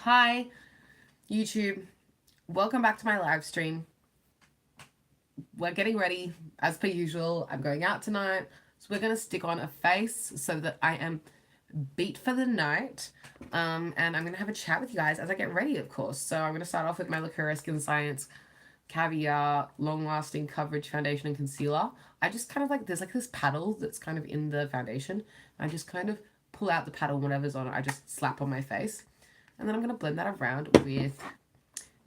Hi, YouTube. Welcome back to my live stream. We're getting ready as per usual. I'm going out tonight, so we're gonna stick on a face so that I am beat for the night. And I'm gonna have a chat with you guys as I get ready, of course. So I'm gonna start off with my Lacura Skin Science Caviar Long Lasting Coverage Foundation and Concealer. I just kind of like, there's like this paddle that's kind of in the foundation. I just kind of pull out the paddle, whatever's on it, I just slap on my face. And then I'm going to blend that around with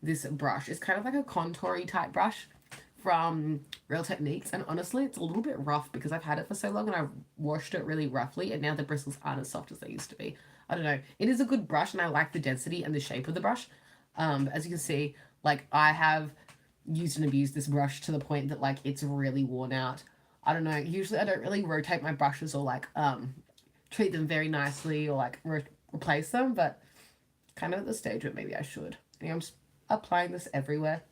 this brush. It's kind of like a contoury type brush from Real Techniques. And honestly, it's a little bit rough because I've had it for so long and I've washed it really roughly. And now the bristles aren't as soft as they used to be. I don't know. It is a good brush and I like the density and the shape of the brush. As you can see, like I have used and abused this brush to the point that like it's really worn out. I don't know. Usually I don't really rotate my brushes or like treat them very nicely or like replace them. But kind of at the stage where maybe I should. And I'm just applying this everywhere.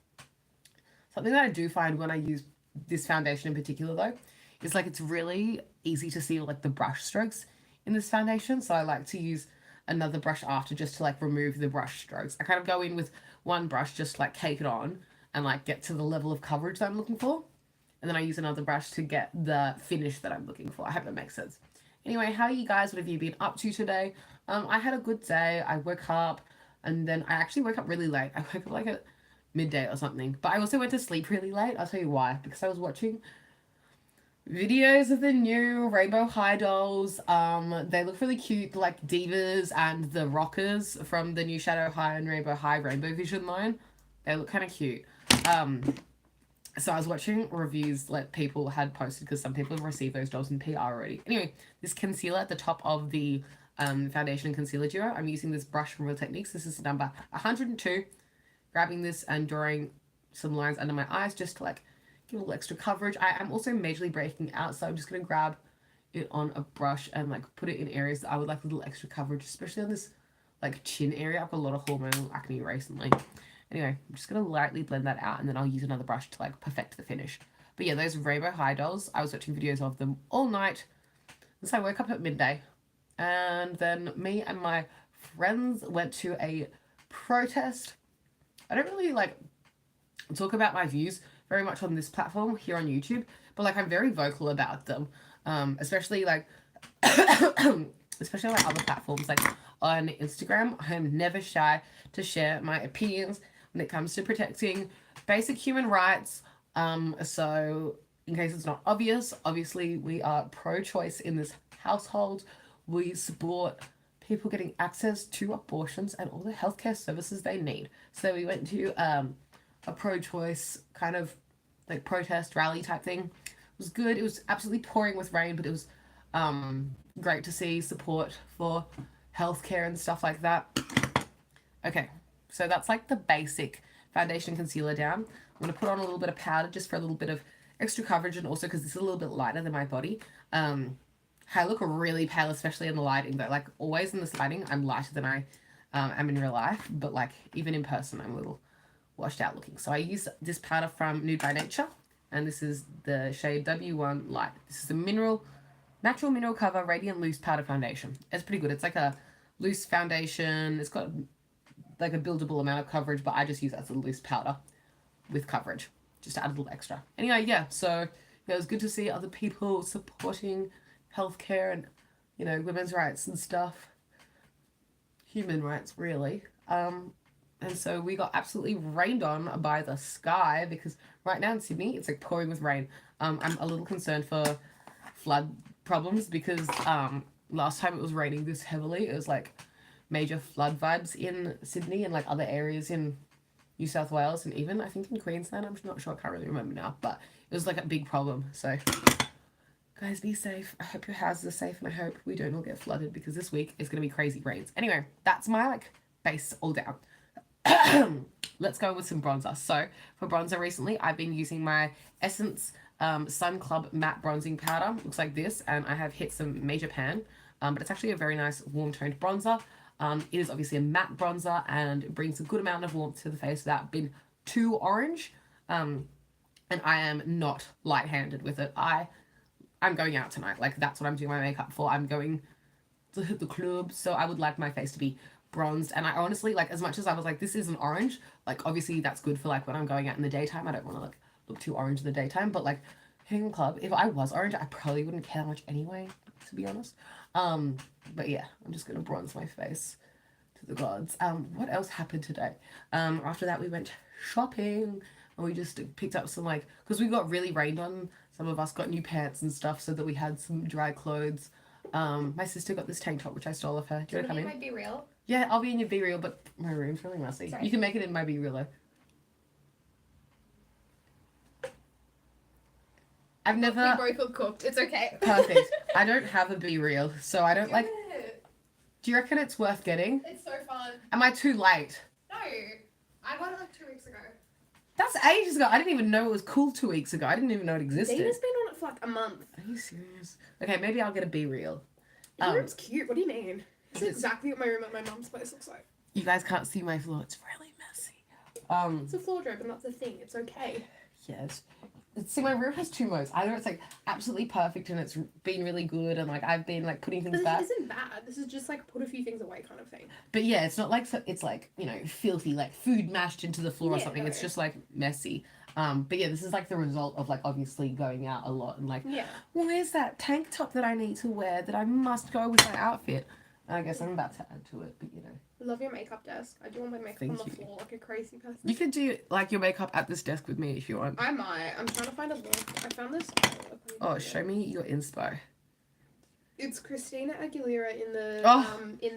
Something that I do find when I use this foundation in particular though, is like it's really easy to see like the brush strokes in this foundation. So I like to use another brush after just to like remove the brush strokes. I kind of go in with one brush, just like cake it on and like get to the level of coverage that I'm looking for. And then I use another brush to get the finish that I'm looking for. I hope that makes sense. Anyway, how are you guys? What have you been up to today? I had a good day. I woke up and then I actually woke up really late. I woke up like at midday or something. But I also went to sleep really late. I'll tell you why. Because I was watching videos of the new Rainbow High dolls. They look really cute, like Divas and the Rockers from the new Shadow High and Rainbow High Rainbow Vision line. They look kind of cute. So I was watching reviews that people had posted because some people have received those dolls in PR already. Anyway, this concealer at the top of the foundation and concealer duo, I'm using this brush from Real Techniques. This is number 102. Grabbing this and drawing some lines under my eyes just to like give a little extra coverage. I am also majorly breaking out, so I'm just going to grab it on a brush and like put it in areas that I would like a little extra coverage, especially on this like chin area. I've got a lot of hormonal acne recently. Anyway, I'm just going to lightly blend that out and then I'll use another brush to like perfect the finish. But yeah, those Rainbow High dolls, I was watching videos of them all night. And so I woke up at midday. And then me and my friends went to a protest. I don't really like talk about my views very much on this platform here on YouTube. But like I'm very vocal about them. Especially like especially on like other platforms like on Instagram. I'm never shy to share my opinions when it comes to protecting basic human rights. So in case it's not obvious, obviously we are pro-choice in this household. We support people getting access to abortions and all the healthcare services they need. So we went to a pro-choice kind of like protest rally type thing. It was good. It was absolutely pouring with rain, but it was great to see support for healthcare and stuff like that. Okay, so that's like the basic foundation concealer down. I'm going to put on a little bit of powder just for a little bit of extra coverage and also because this is a little bit lighter than my body. I look really pale, especially in the lighting though. Like always in this lighting, I'm lighter than I am in real life, but like even in person, I'm a little washed out looking. So I use this powder from Nude by Nature and this is the shade W1 Light. This is the Natural Mineral Cover Radiant Loose Powder Foundation. It's pretty good. It's like a loose foundation. It's got like a buildable amount of coverage, but I just use it as a loose powder with coverage, just to add a little extra. Anyway, yeah, so it was good to see other people supporting healthcare and, you know, women's rights and stuff. Human rights, really. And so we got absolutely rained on by the sky because right now in Sydney, it's like pouring with rain. I'm a little concerned for flood problems because last time it was raining this heavily, it was like major flood vibes in Sydney and like other areas in New South Wales and even I think in Queensland. I'm not sure, I can't really remember now, but it was like a big problem. So guys, be safe. I hope your houses are safe and I hope we don't all get flooded because this week is going to be crazy rains. Anyway, that's my like base all down. Let's go with some bronzer. So for bronzer recently, I've been using my Essence Sun Club Matte Bronzing Powder. Looks like this, and I have hit some Major Pan, but it's actually a very nice warm toned bronzer. It is obviously a matte bronzer and it brings a good amount of warmth to the face without being too orange. And I am not light-handed with it. I'm going out tonight. Like that's what I'm doing my makeup for. I'm going to hit the club, so I would like my face to be bronzed. And I honestly, like, as much as I was like, this isn't orange, like, obviously that's good for, like, when I'm going out in the daytime. I don't want to, like, look too orange in the daytime. But, like, hitting the club, if I was orange, I probably wouldn't care much anyway, to be honest. But yeah, I'm just going to bronze my face to the gods. What else happened today? After that, we went shopping. And we just picked up some, like, because we got really rained on. Some of us got new pants and stuff so that we had some dry clothes. My sister got this tank top, which I stole off her. Do you want to come in? Might be real. Yeah, I'll be in your Be Real, but my room's really messy. Sorry. You can make it in my Be Real, though. I've never... We both look cooked. It's okay. Perfect. I don't have a Be Real, so I don't, like... Do you reckon it's worth getting? It's so fun. Am I too late? No. I got it like 2 weeks ago. That's ages ago. I didn't even know it was cool 2 weeks ago. I didn't even know it existed. Dana's been on it for like a month. Are you serious? Okay, maybe I'll get a Be Real. Your room's cute. What do you mean? It's exactly what my room at my mum's place looks like. You guys can't see my floor. It's really messy. It's a floor drip and that's the thing. It's okay. Yes. See, my room has 2 modes. Either it's like absolutely perfect and it's been really good and like I've been like putting things back. But this isn't bad. This is just like put a few things away kind of thing. But yeah, it's not like, it's like, you know, filthy, like food mashed into the floor or something. No. It's just like messy. But yeah, this is like the result of like obviously going out a lot and like, where's that tank top that I need to wear that I must go with my outfit? I guess I'm about to add to it, but you know. I love your makeup desk. I do want my makeup on the floor like a crazy person. You could do like your makeup at this desk with me if you want. I might. I'm trying to find a look. I found this. Oh, show me your inspo. It's Christina Aguilera in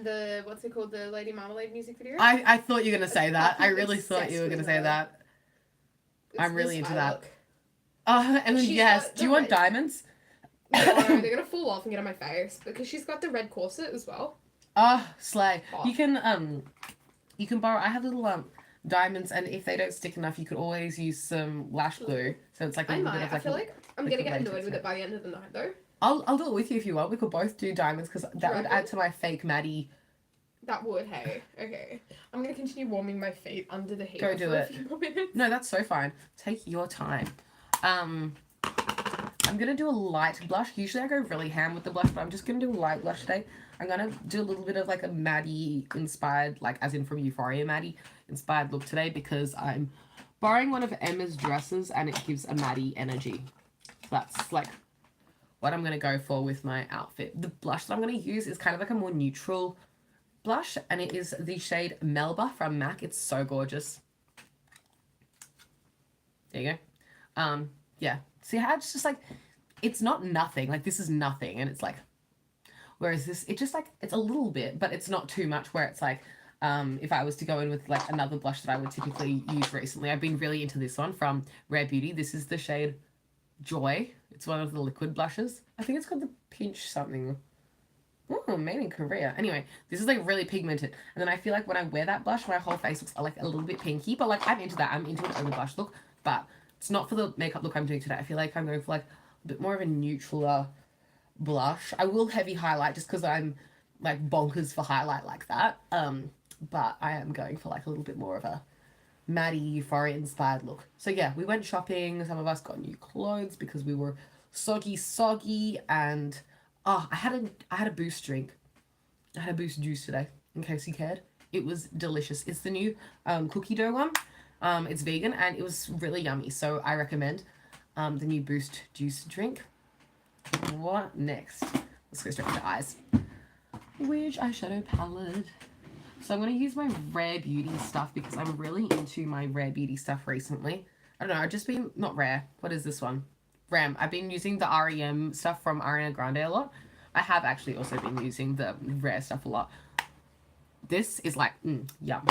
the what's it called, the Lady Marmalade music video. I thought you were gonna say that. I really thought you were gonna say that. I'm really into that. And then yes, do you want diamonds? No, they're gonna fall off and get on my face because she's got the red corset as well. Slay. You can borrow. I have little diamonds, and if they don't stick enough, you could always use some lash glue. So it's like a little bit of like. I feel like I'm gonna get annoyed with it by the end of the night, though. I'll do it with you if you want. We could both do diamonds because that would add to my fake Maddie. That would, hey. Okay. I'm gonna continue warming my feet under the heat. Go do it. A few more minutes. No, that's so fine. Take your time. I'm going to do a light blush. Usually I go really ham with the blush, but I'm just going to do a light blush today. I'm going to do a little bit of like a Maddie inspired, like as in from Euphoria Maddie inspired look today because I'm borrowing one of Emma's dresses and it gives a Maddie energy. That's like what I'm going to go for with my outfit. The blush that I'm going to use is kind of like a more neutral blush and it is the shade Melba from MAC. It's so gorgeous. There you go. Yeah. See how it's just like, it's not nothing. Like this is nothing. And it's like, whereas this, it just like, it's a little bit, but it's not too much where it's like, if I was to go in with like another blush that I would typically use recently, I've been really into this one from Rare Beauty. This is the shade Joy. It's one of the liquid blushes. I think it's called the Pinch something. Oh, made in Korea. Anyway, this is like really pigmented. And then I feel like when I wear that blush, my whole face looks like a little bit pinky, but like I'm into that. I'm into an over blush look, but it's not for the makeup look I'm doing today. I feel like I'm going for like a bit more of a neutral blush. I will heavy highlight just because I'm like bonkers for highlight like that. But I am going for like a little bit more of a Maddie Euphoria inspired look. So yeah, we went shopping. Some of us got new clothes because we were soggy and I had a Boost drink. I had a Boost juice today in case you cared. It was delicious. It's the new cookie dough one. It's vegan and it was really yummy, so I recommend the new Boost juice drink. What next? Let's go straight to eyes. Which eyeshadow palette? So I'm going to use my Rare Beauty stuff because I'm really into my Rare Beauty stuff recently. I don't know, I've just been, not Rare, what is this one? Rem. I've been using the REM stuff from Ariana Grande a lot. I have actually also been using the Rare stuff a lot. This is like, yum.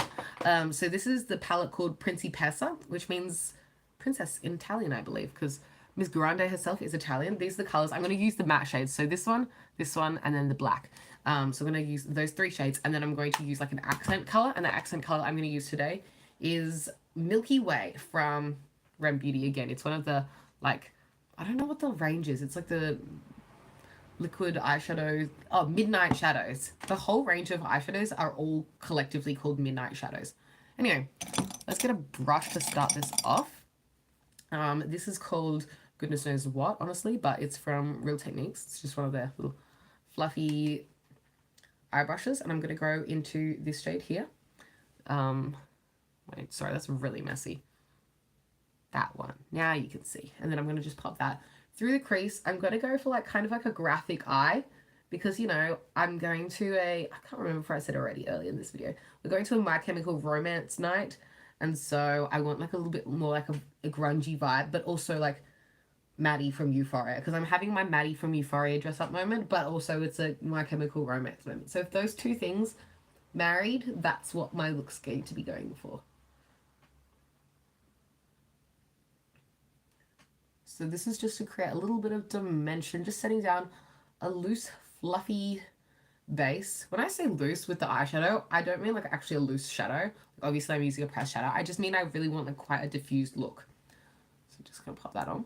So this is the palette called Principessa, which means princess in Italian, I believe, because Miss Grande herself is Italian. These are the colors. I'm going to use the matte shades. So this one, and then the black. So I'm going to use those 3 shades, and then I'm going to use like an accent color. And the accent color I'm going to use today is Milky Way from Rem Beauty again. It's one of the, like, I don't know what the range is. It's like the liquid eyeshadows. Oh, Midnight Shadows. The whole range of eyeshadows are all collectively called Midnight Shadows. Anyway, let's get a brush to start this off. This is called goodness knows what, honestly, but it's from Real Techniques. It's just one of their little fluffy eye brushes, and I'm going to go into this shade here. Wait, sorry, that's really messy. That one. Now you can see. And then I'm going to just pop that through the crease. I'm going to go for like kind of like a graphic eye because, you know, I'm going to I can't remember if I said already earlier in this video. We're going to a My Chemical Romance night. And so I want like a little bit more like a grungy vibe, but also like Maddie from Euphoria, because I'm having my Maddie from Euphoria dress up moment, but also it's a My Chemical Romance moment. So if those two things married, that's what my look's going to be going for. So this is just to create a little bit of dimension, just setting down a loose, fluffy base. When I say loose with the eyeshadow, I don't mean like actually a loose shadow. Obviously I'm using a pressed shadow. I just mean I really want like quite a diffused look. So I'm just going to pop that on.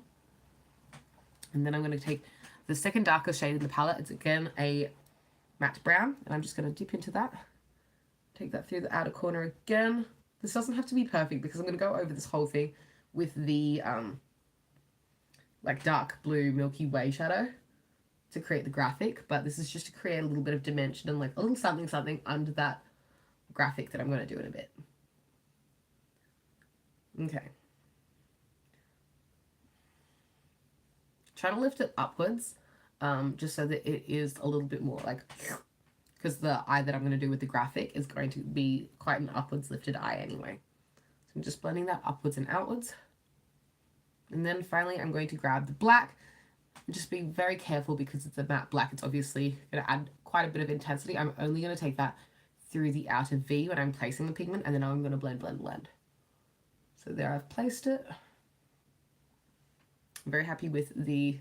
And then I'm going to take the second darkest shade in the palette. It's again a matte brown. And I'm just going to dip into that. Take that through the outer corner again. This doesn't have to be perfect because I'm going to go over this whole thing with the like dark blue Milky Way shadow to create the graphic, but this is just to create a little bit of dimension and like a little something something under that graphic that I'm going to do in a bit. Okay. Trying to lift it upwards, just so that it is a little bit more like, because the eye that I'm going to do with the graphic is going to be quite an upwards lifted eye anyway. So I'm just blending that upwards and outwards. And then finally, I'm going to grab the black and just be very careful because it's a matte black. It's obviously going to add quite a bit of intensity. I'm only going to take that through the outer V when I'm placing the pigment, and then I'm going to blend, blend, blend. So there I've placed it. I'm very happy with the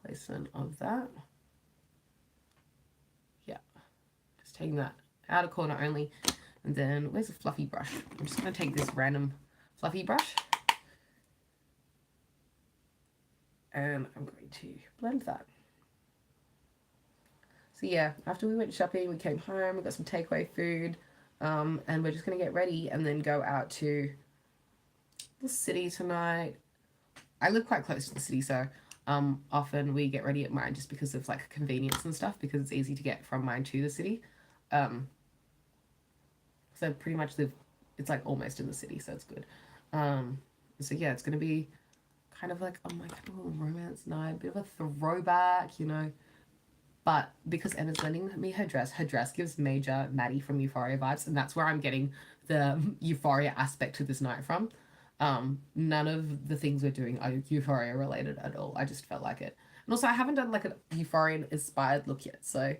placement of that. Yeah, just taking that outer corner only. And then where's a fluffy brush? I'm just going to take this random fluffy brush. And I'm going to blend that. So yeah, after we went shopping, we came home, we got some takeaway food, and we're just going to get ready and then go out to the city tonight. I live quite close to the city, so often we get ready at mine just because of like convenience and stuff, because it's easy to get from mine to the city. So pretty much live, it's like almost in the city, so it's good. So yeah, it's going to be kind of like, oh my Chemical Romance night, a bit of a throwback, you know. But because Emma's lending me her dress gives major Maddie from Euphoria vibes, and that's where I'm getting the Euphoria aspect to this night from. None of the things we're doing are Euphoria related at all. I just felt like it. And also I haven't done like a Euphoria inspired look yet, so, you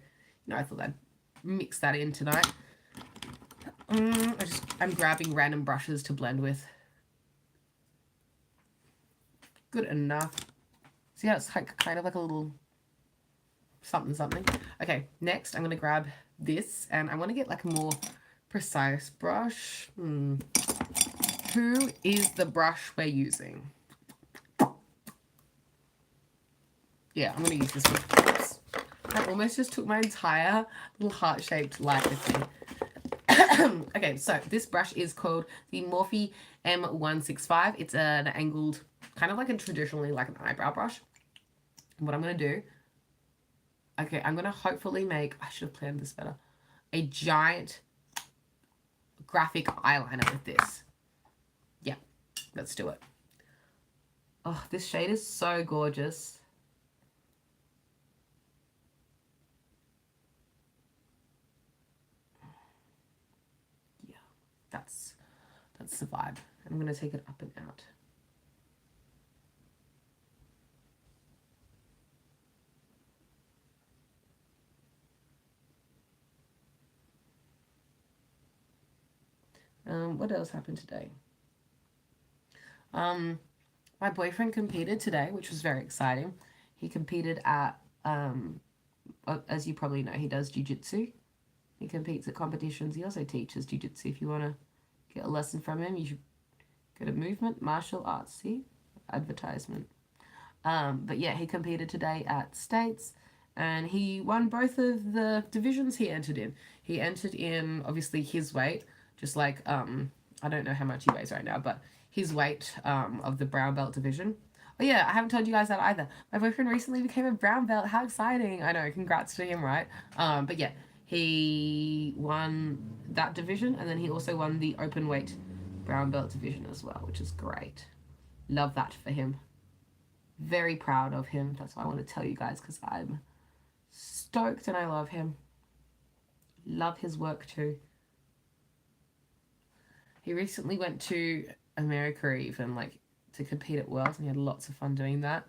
know, I thought I'd mix that in tonight. I'm grabbing random brushes to blend with. Good enough. See how it's like kind of like a little something something. Okay, next I'm going to grab this, and I want to get like a more precise brush. Who is the brush we're using? Yeah, I'm going to use this one. I almost just took my entire little heart-shaped light with me. Okay, so this brush is called the Morphe M165. It's an angled, kind of like a traditionally like an eyebrow brush. And what I'm going to do, okay, I'm going to hopefully make, I should have planned this better, a giant graphic eyeliner with this. Yeah, let's do it. Oh, this shade is so gorgeous. Yeah, that's the vibe. I'm going to take it up and out. What else happened today? My boyfriend competed today, which was very exciting. He competed at, as you probably know, he does jiu-jitsu. He competes at competitions. He also teaches jiu-jitsu. If you want to get a lesson from him, you should go to Movement Martial Arts. See? Advertisement. But yeah, he competed today at States, and he won both of the divisions he entered in. He entered in, obviously, his weight, just like, I don't know how much he weighs right now, but his weight of the brown belt division. Oh yeah, I haven't told you guys that either. My boyfriend recently became a brown belt. How exciting. I know, congrats to him, right? But yeah, He won that division, and then he also won the open weight brown belt division as well, which is great. Love that for him. Very proud of him. That's why I want to tell you guys, because I'm stoked and I love him. Love his work too. He recently went to America even, like, to compete at Worlds, and he had lots of fun doing that.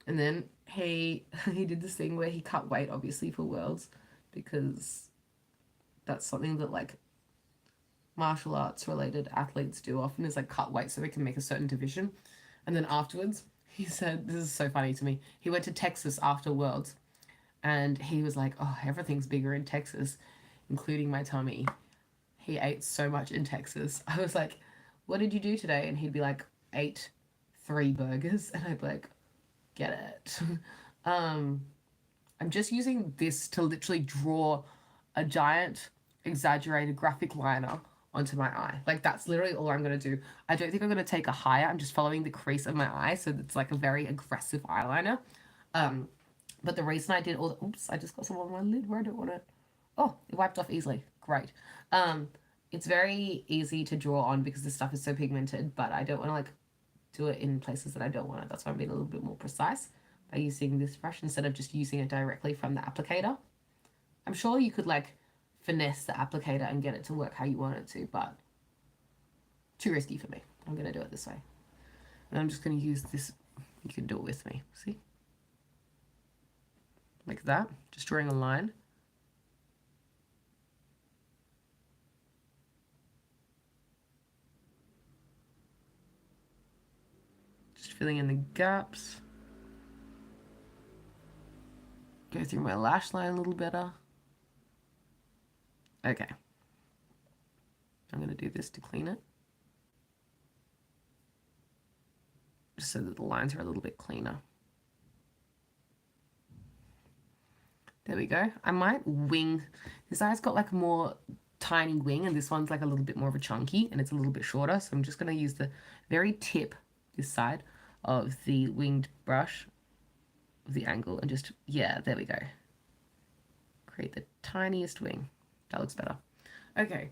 And then he did this thing where he cut weight, obviously, for Worlds, because that's something that, like, martial arts related athletes do often, is like cut weight so they can make a certain division. And then afterwards, he said, this is so funny to me, he went to Texas after Worlds, and he was like, oh, everything's bigger in Texas, including my tummy. He ate so much in Texas. I was like, what did you do today? And he'd be like, ate 3 burgers. And I'd be like, get it. I'm just using this to literally draw a giant exaggerated graphic liner onto my eye. Like, that's literally all I'm going to do. I don't think I'm going to take a higher. I'm just following the crease of my eye, so it's like a very aggressive eyeliner. But the reason I did all the, oops, I just got some on my lid where I don't want it. Oh, it wiped off easily. Great. It's very easy to draw on because this stuff is so pigmented, but I don't want to, like, do it in places that I don't want it. That's why I'm being a little bit more precise by using this brush instead of just using it directly from the applicator. I'm sure you could, like, finesse the applicator and get it to work how you want it to, but too risky for me. I'm going to do it this way. And I'm just going to use this. You can do it with me. See? Like that. Just drawing a line. Just filling in the gaps. Go through my lash line a little better. Okay. I'm going to do this to clean it. Just so that the lines are a little bit cleaner. There we go. I might wing. This eye's got like more tiny wing, and this one's like a little bit more of a chunky, and it's a little bit shorter. So I'm just going to use the very tip, this side, of the winged brush, of the angle, and just, yeah, there we go. Create the tiniest wing. That looks better. Okay.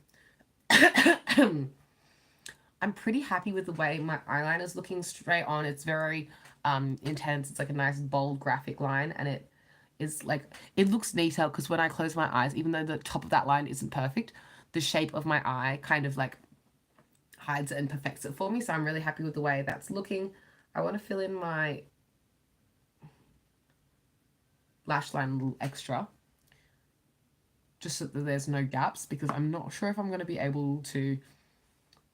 I'm pretty happy with the way my eyeliner is looking straight on. It's very intense. It's like a nice bold graphic line, and it is like, it looks neater because when I close my eyes, even though the top of that line isn't perfect, the shape of my eye kind of like hides it and perfects it for me. So I'm really happy with the way that's looking. I want to fill in my lash line a little extra, just so that there's no gaps, because I'm not sure if I'm going to be able to,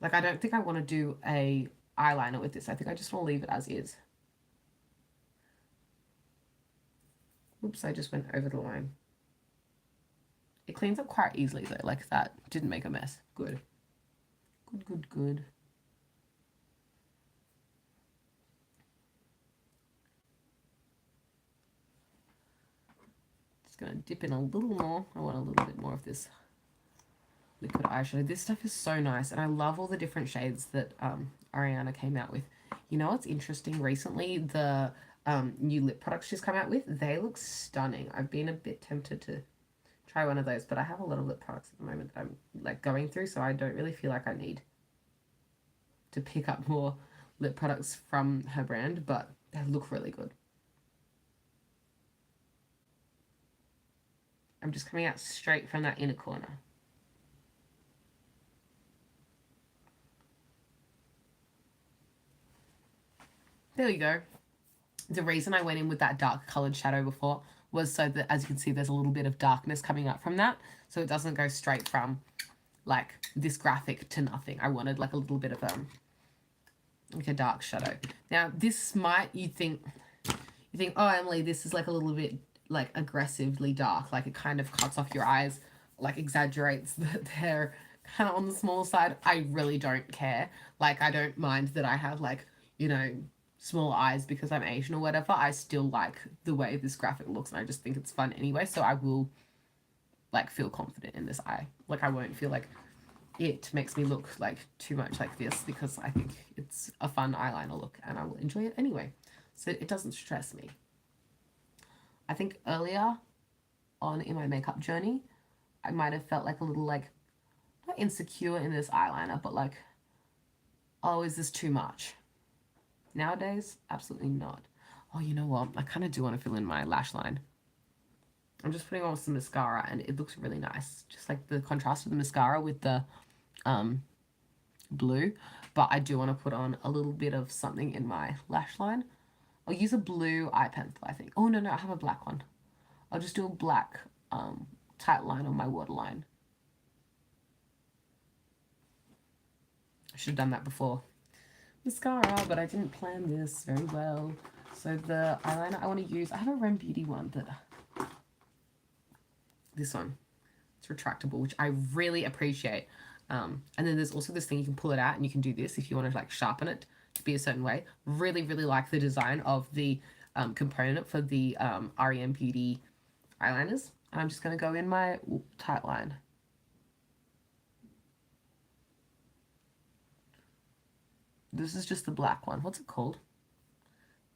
like, I don't think I want to do a eyeliner with this. I think I just want to leave it as is. Oops, I just went over the line. It cleans up quite easily though, like that. Didn't make a mess. Good. Good, good, good. Just gonna dip in a little more. I want a little bit more of this liquid eyeshadow. This stuff is so nice, and I love all the different shades that Ariana came out with. You know what's interesting? Recently, the new lip products she's come out with, they look stunning. I've been a bit tempted to try one of those, but I have a lot of lip products at the moment that I'm like going through, so I don't really feel like I need to pick up more lip products from her brand, but they look really good. I'm just coming out straight from that inner corner. There we go. The reason I went in with that dark colored shadow before was so that, as you can see, there's a little bit of darkness coming up from that, so it doesn't go straight from like this graphic to nothing. I wanted like a little bit of like a dark shadow. Now this might, you think, oh Emily, this is like a little bit like aggressively dark, like it kind of cuts off your eyes, like exaggerates that they're kind of on the small side. I really don't care. Like, I don't mind that I have, like, you know, small eyes because I'm Asian or whatever. I still like the way this graphic looks, and I just think it's fun anyway, so I will like feel confident in this eye. Like, I won't feel like it makes me look like too much like this, because I think it's a fun eyeliner look and I will enjoy it anyway, so it doesn't stress me. I think earlier on in my makeup journey, I might have felt like a little like, not insecure in this eyeliner, but like, oh, is this too much? Nowadays, absolutely not. Oh, you know what? I kind of do want to fill in my lash line. I'm just putting on some mascara and it looks really nice. Just like the contrast of the mascara with the blue. But I do want to put on a little bit of something in my lash line. I'll use a blue eye pencil, I think. Oh, no, I have a black one. I'll just do a black tight line on my waterline. I should have done that before. Mascara, but I didn't plan this very well. So the eyeliner I want to use, I have a Rem Beauty one that, this one, it's retractable, which I really appreciate. And then there's also this thing, you can pull it out and you can do this if you want to like sharpen it to be a certain way. Really, really like the design of the component for the Rem Beauty eyeliners. And I'm just going to go in my tight line. This is just the black one. What's it called?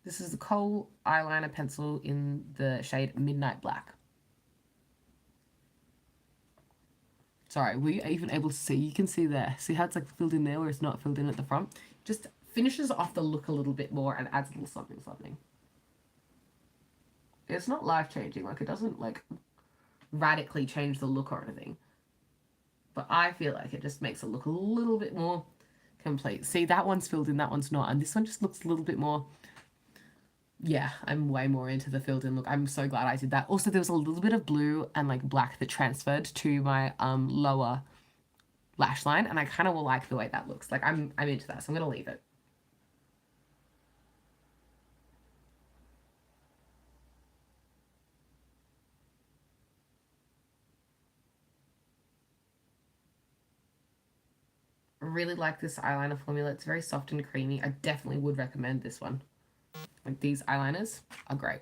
This is the Kohl eyeliner pencil in the shade Midnight Black. Sorry, were you even able to see? You can see there. See how it's like filled in there where it's not filled in at the front? Just finishes off the look a little bit more and adds a little something, something. It's not life-changing. Like, it doesn't, like, radically change the look or anything. But I feel like it just makes it look a little bit more complete. See, that one's filled in, that one's not. And this one just looks a little bit more... Yeah, I'm way more into the filled in look. I'm so glad I did that. Also, there was a little bit of blue and like black that transferred to my lower lash line, and I kind of will like the way that looks. Like I'm into that, so I'm gonna leave it. I really like this eyeliner formula. It's very soft and creamy. I definitely would recommend this one. Like, these eyeliners are great.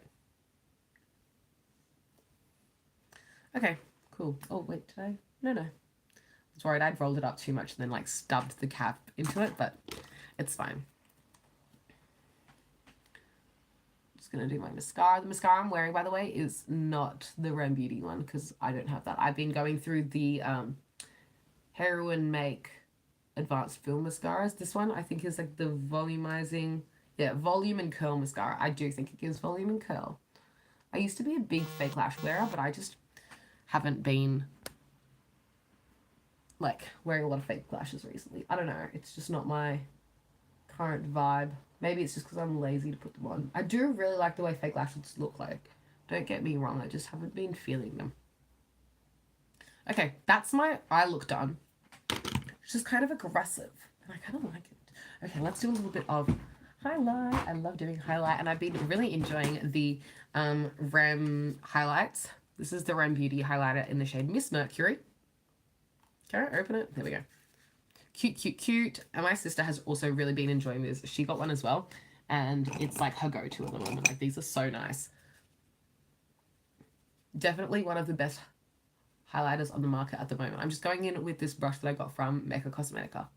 Okay, cool. Oh, wait, did I? No. I was worried I'd rolled it up too much and then, like, stubbed the cap into it, but it's fine. Just gonna do my mascara. The mascara I'm wearing, by the way, is not the Rem Beauty one because I don't have that. I've been going through the Heroin Make Advanced Film Mascaras. This one, I think, is, like, the volumizing... Yeah, volume and curl mascara. I do think it gives volume and curl. I used to be a big fake lash wearer, but I just haven't been, like, wearing a lot of fake lashes recently. I don't know. It's just not my current vibe. Maybe it's just because I'm lazy to put them on. I do really like the way fake lashes look like. Don't get me wrong. I just haven't been feeling them. Okay, that's my eye look done. It's just kind of aggressive. And I kind of like it. Okay, let's do a little bit of... highlight. I love doing highlight, and I've been really enjoying the Rem highlights. This is the Rem Beauty highlighter in the shade Miss Mercury. Can I open it? There we go. Cute. And my sister has also really been enjoying this. She got one as well, and it's like her go-to at the moment. Like, these are so nice. Definitely one of the best highlighters on the market at the moment. I'm just going in with this brush that I got from Mecca Cosmetica.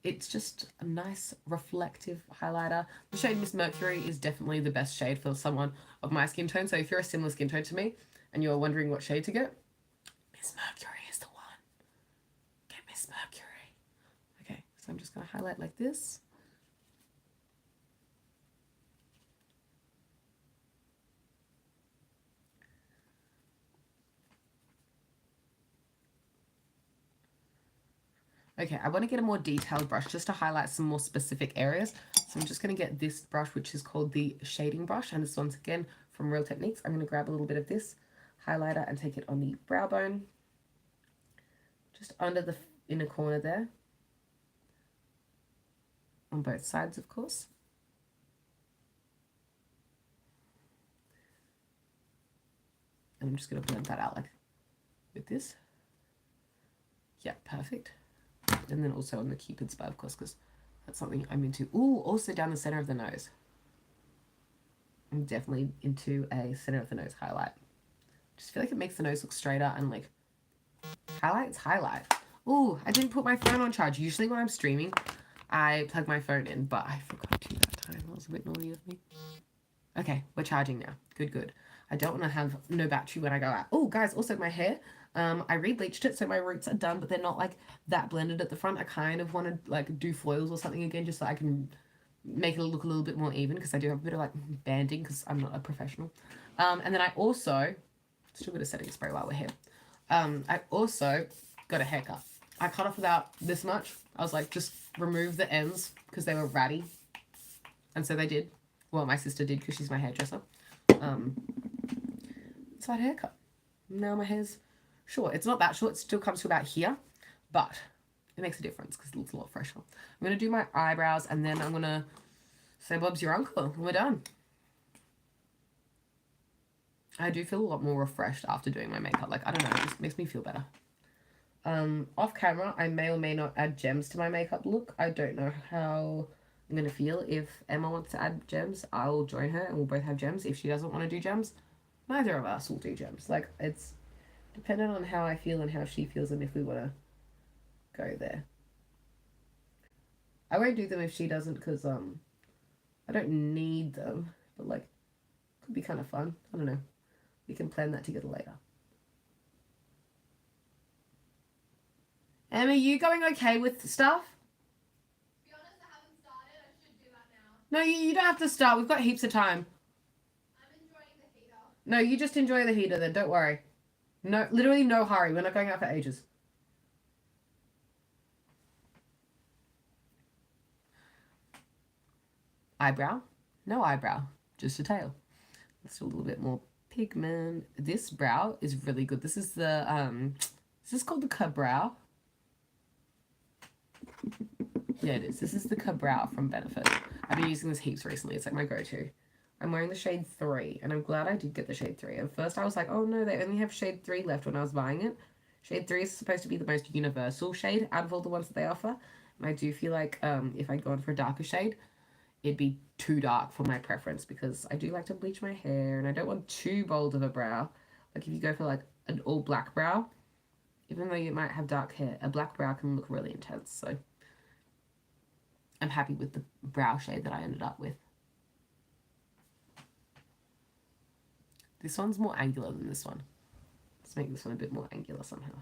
It's just a nice reflective highlighter. The shade Miss Mercury is definitely the best shade for someone of my skin tone. So if you're a similar skin tone to me and you're wondering what shade to get, Miss Mercury is the one. Get Miss Mercury. Okay, so I'm just going to highlight like this. Okay, I want to get a more detailed brush just to highlight some more specific areas. So I'm just going to get this brush, which is called the shading brush. And this one's again from Real Techniques. I'm going to grab a little bit of this highlighter and take it on the brow bone. Just under the inner corner there. On both sides, of course. And I'm just going to blend that out like with this. Yeah, perfect. And then also on the Cupid's bow, of course, because that's something I'm into. Ooh, also down the center of the nose. I'm definitely into a center of the nose highlight. Just feel like it makes the nose look straighter and like highlights highlight. Ooh, I didn't put my phone on charge. Usually when I'm streaming, I plug my phone in, but I forgot to that time. That was a bit naughty of me. Okay, we're charging now. Good. I don't want to have no battery when I go out. Oh, guys, also my hair. I re-bleached it, so my roots are done, but they're not like that blended at the front. I kind of want to like do foils or something again, just so I can make it look a little bit more even, because I do have a bit of like banding because I'm not a professional. And then I also still got a setting spray while we're here. I also got a haircut. I cut off about this much. I was like, just remove the ends because they were ratty, and so they did. Well, my sister did because she's my hairdresser. So I had a haircut. Now my hair's short. It's not that short. It still comes to about here, but it makes a difference because it looks a lot fresher. I'm going to do my eyebrows, and then I'm going to say Bob's your uncle, and we're done. I do feel a lot more refreshed after doing my makeup. Like, I don't know, it just makes me feel better. Off camera, I may or may not add gems to my makeup look. I don't know how I'm going to feel. If Emma wants to add gems, I'll join her and we'll both have gems. If she doesn't want to do gems, neither of us will do gems. Like, it's dependent on how I feel and how she feels and if we want to go there. I won't do them if she doesn't because, I don't need them. But, like, could be kind of fun. I don't know. We can plan that together later. Em, are you going okay with stuff? To be honest, I haven't started. I should do that now. No, you don't have to start. We've got heaps of time. I'm enjoying the heater. No, you just enjoy the heater then. Don't worry. No, literally no hurry. We're not going out for ages. Eyebrow? No eyebrow. Just a tail. Let's do a little bit more pigment. This brow is really good. This is the, is this called the Ka-Brow? Yeah, it is. This is the Ka-Brow from Benefit. I've been using this heaps recently. It's like my go-to. I'm wearing the shade 3, and I'm glad I did get the shade 3. At first, I was like, oh no, they only have shade 3 left when I was buying it. Shade 3 is supposed to be the most universal shade out of all the ones that they offer. And I do feel like if I'd gone for a darker shade, it'd be too dark for my preference because I do like to bleach my hair and I don't want too bold of a brow. Like if you go for like an all black brow, even though you might have dark hair, a black brow can look really intense. So I'm happy with the brow shade that I ended up with. This one's more angular than this one. Let's make this one a bit more angular somehow.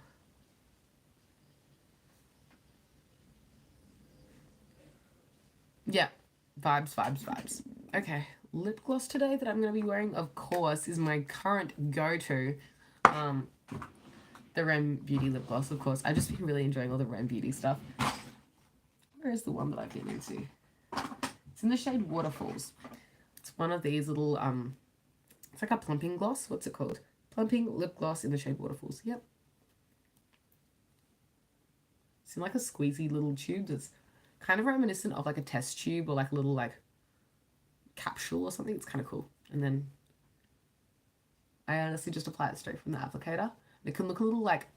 Yeah. Vibes, vibes, vibes. Okay, lip gloss today that I'm going to be wearing, of course, is my current go-to. The Rem Beauty Lip Gloss, of course. I've just been really enjoying all the Rem Beauty stuff. Where is the one that I've been into? It's in the shade Waterfalls. It's one of these little, it's like a plumping gloss. What's it called? Plumping lip gloss in the shade Waterfalls. Yep. It's in like a squeezy little tube that's kind of reminiscent of like a test tube or like a little like capsule or something. It's kind of cool. And then I honestly just apply it straight from the applicator. It can look a little like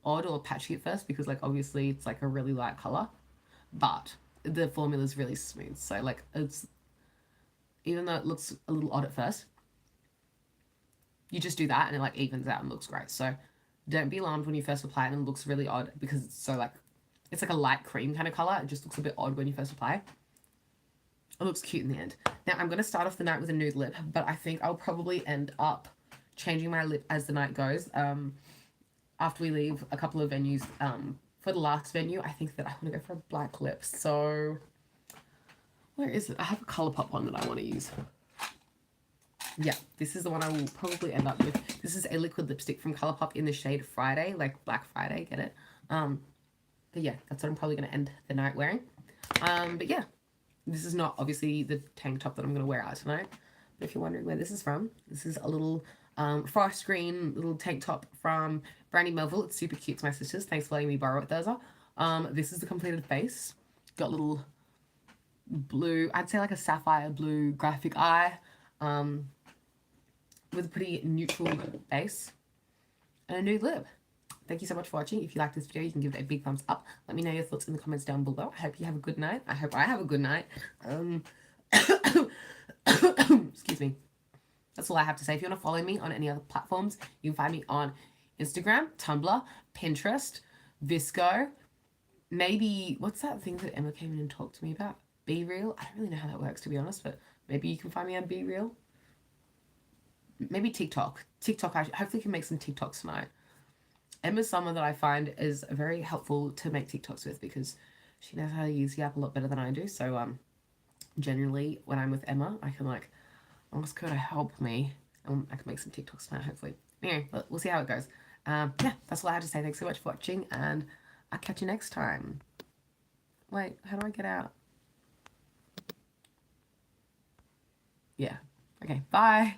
odd or patchy at first because like obviously it's like a really light color, but the formula is really smooth. So like it's, even though it looks a little odd at first, you just do that and it like evens out and looks great. So don't be alarmed when you first apply it and it looks really odd because it's so like, it's like a light cream kind of color. It just looks a bit odd when you first apply it. It looks cute in the end. Now I'm going to start off the night with a nude lip, but I think I'll probably end up changing my lip as the night goes. After we leave a couple of venues, for the last venue, I think that I want to go for a black lip. So where is it? I have a ColourPop one that I want to use. Yeah, this is the one I will probably end up with. This is a liquid lipstick from ColourPop in the shade Friday, like Black Friday, get it? But yeah, that's what I'm probably going to end the night wearing. But yeah, this is not obviously the tank top that I'm going to wear out tonight. But if you're wondering where this is from, this is a little forest green little tank top from Brandy Melville. It's super cute. It's my sister's. Thanks for letting me borrow it, Thursday. This is the completed face. Got little blue, I'd say like a sapphire blue graphic eye with a pretty neutral base and a nude lip. Thank you so much for watching. If you like this video, you can give it a big thumbs up. Let me know your thoughts in the comments down below. I hope you have a good night. I hope I have a good night. Excuse me. That's all I have to say. If you want to follow me on any other platforms, you can find me on Instagram, Tumblr, Pinterest, Visco, maybe, what's that thing that Emma came in and talked to me about? Be Real? I don't really know how that works, to be honest, but maybe you can find me on Be Real. Maybe TikTok. TikTok, I hopefully can make some TikToks tonight. Emma's someone that I find is very helpful to make TikToks with because she knows how to use the app a lot better than I do. So generally when I'm with Emma, I can like ask her to help me. I can make some TikToks tonight, hopefully. Anyway, we'll see how it goes. Yeah, that's all I had to say. Thanks so much for watching, and I'll catch you next time. Wait, how do I get out? Yeah. Okay, bye.